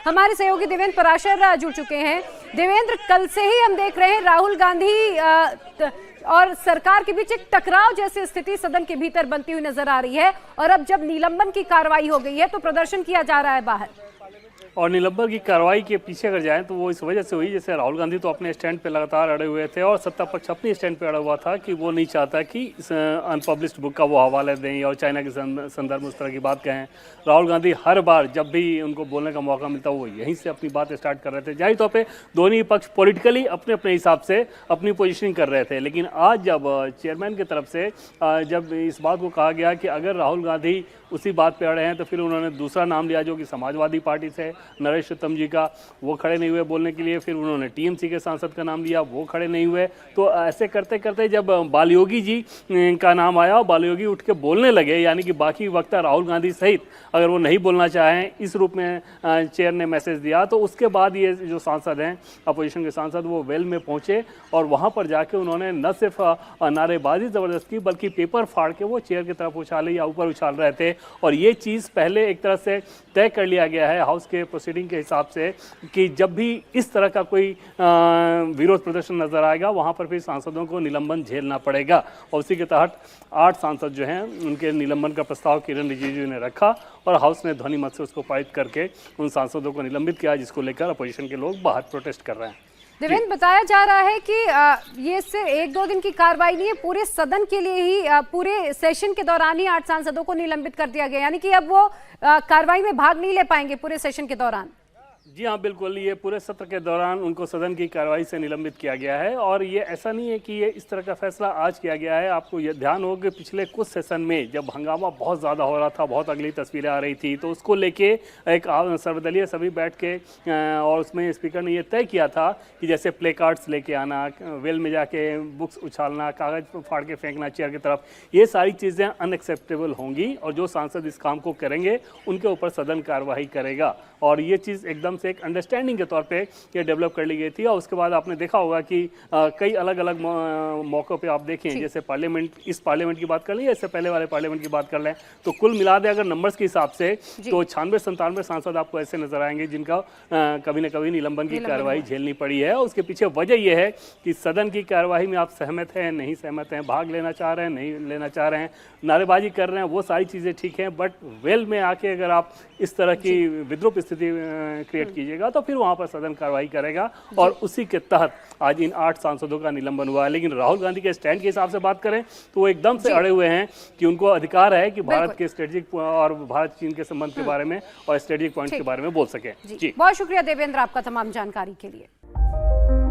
हमारे सहयोगी देवेंद्र पराशर जुड़ चुके हैं। देवेंद्र, कल से ही हम देख रहे हैं राहुल गांधी और सरकार के बीच एक टकराव जैसी स्थिति सदन के भीतर बनती हुई नजर आ रही है, और अब जब निलंबन की कार्रवाई हो गई है तो प्रदर्शन किया जा रहा है बाहर। और निलंबन की कार्रवाई के पीछे अगर जाएं तो वो इस वजह से हुई, जैसे राहुल गांधी तो अपने स्टैंड पे लगातार अड़े हुए थे और सत्ता पक्ष अपने स्टैंड पे अड़ा हुआ था कि वो नहीं चाहता कि इस अनपब्लिश्ड बुक का वो हवाले दें और चाइना के संदर्भ में उस तरह की बात कहें। राहुल गांधी हर बार जब भी उनको बोलने का मौका मिलता वो यहीं से अपनी बात स्टार्ट कर रहे थे। जाहिर तौर पर दोनों ही पक्ष पॉलिटिकली अपने अपने हिसाब से अपनी पोजिशनिंग कर रहे थे, लेकिन आज जब चेयरमैन की तरफ से जब इस बात को कहा गया कि अगर राहुल गांधी उसी बात पे अड़े हैं तो फिर उन्होंने दूसरा नाम लिया जो कि समाजवादी पार्टी से नरेश उत्तम जी का, वो खड़े नहीं हुए बोलने के लिए। फिर उन्होंने टीएमसी के सांसद का नाम लिया, वो खड़े नहीं हुए। तो ऐसे करते करते जब बालयोगी जी का नाम आया और बालयोगी उठ के बोलने लगे, यानी कि बाकी वक्ता राहुल गांधी सहित अगर वो नहीं बोलना चाहें इस रूप में चेयर ने मैसेज दिया, तो उसके बाद ये जो सांसद हैं अपोजिशन के सांसद वो वेल में पहुंचे और वहाँ पर जाके उन्होंने न सिर्फ नारेबाजी ज़बरदस्त की बल्कि पेपर फाड़ के वो चेयर की तरफ उछाले या ऊपर उछाल रहे थे। और ये चीज़ पहले एक तरह से तय कर लिया गया है हाउस के प्रोसीडिंग के हिसाब से कि जब भी इस तरह का कोई विरोध प्रदर्शन नजर आएगा वहाँ पर फिर सांसदों को निलंबन झेलना पड़ेगा। और उसी के तहत 8 सांसद जो हैं उनके निलंबन का प्रस्ताव किरण रिजिजू ने रखा और हाउस ने ध्वनि मत से उसको पारित करके उन सांसदों को निलंबित किया, जिसको लेकर अपोजिशन के लोग बाहर प्रोटेस्ट कर रहे हैं। देवेंद्र, बताया जा रहा है कि ये सिर्फ 1-2 दिन की कार्रवाई नहीं है, पूरे सदन के लिए ही पूरे सेशन के दौरान ही 8 सांसदों को निलंबित कर दिया गया, यानी कि अब वो कार्रवाई में भाग नहीं ले पाएंगे पूरे सेशन के दौरान। जी हाँ, बिल्कुल। ये पूरे सत्र के दौरान उनको सदन की कार्रवाई से निलंबित किया गया है और ये ऐसा नहीं है कि ये इस तरह का फैसला आज किया गया है। आपको ये ध्यान हो कि पिछले कुछ सेशन में जब हंगामा बहुत ज़्यादा हो रहा था, बहुत अगली तस्वीरें आ रही थी, तो उसको लेके एक सर्वदलीय सभी बैठ के और उसमें स्पीकर ने ये तय किया था कि जैसे प्ले कार्ड्स लेके आना, वेल में जाके बुक्स उछालना, कागज़ फाड़ के फेंकना चेयर की तरफ, ये सारी चीज़ें अनएक्सेप्टेबल होंगी और जो सांसद इस काम को करेंगे उनके ऊपर सदन कार्रवाई करेगा। और ये चीज़ एकदम से एक अंडरस्टैंडिंग के तौर पे ये डेवलप कर ली गई थी। और उसके बाद आपने देखा होगा कि कई अलग अलग मौक़ों पे आप देखें, जैसे पार्लियामेंट, इस पार्लियामेंट की बात कर लें या इससे पहले वाले पार्लियामेंट की बात कर लें, तो कुल मिला दे अगर नंबर्स के हिसाब से तो 96-97 सांसद आपको ऐसे नजर आएंगे जिनका कभी न कभी निलंबन की कार्रवाई झेलनी पड़ी है। उसके पीछे वजह यह है कि सदन की कार्यवाही में आप सहमत हैं, नहीं सहमत हैं, भाग लेना चाह रहे हैं, नहीं लेना चाह रहे हैं, नारेबाजी कर रहे हैं, वो सारी चीज़ें ठीक हैं, बट वेल में आके अगर आप इस तरह की विद्रूप स्थिति क्रिएट कीजिएगा तो फिर वहां पर सदन कार्रवाई करेगा। और उसी के तहत आज इन 8 सांसदों का निलंबन हुआ है। लेकिन राहुल गांधी के स्टैंड के हिसाब से बात करें तो वो एकदम से अड़े हुए हैं कि उनको अधिकार है कि भारत के स्ट्रेटेजिक और भारत चीन के संबंध के बारे में और स्ट्रेटेजिक पॉइंट के बारे में बोल सके। जी, बहुत शुक्रिया देवेंद्र आपका तमाम जानकारी के लिए।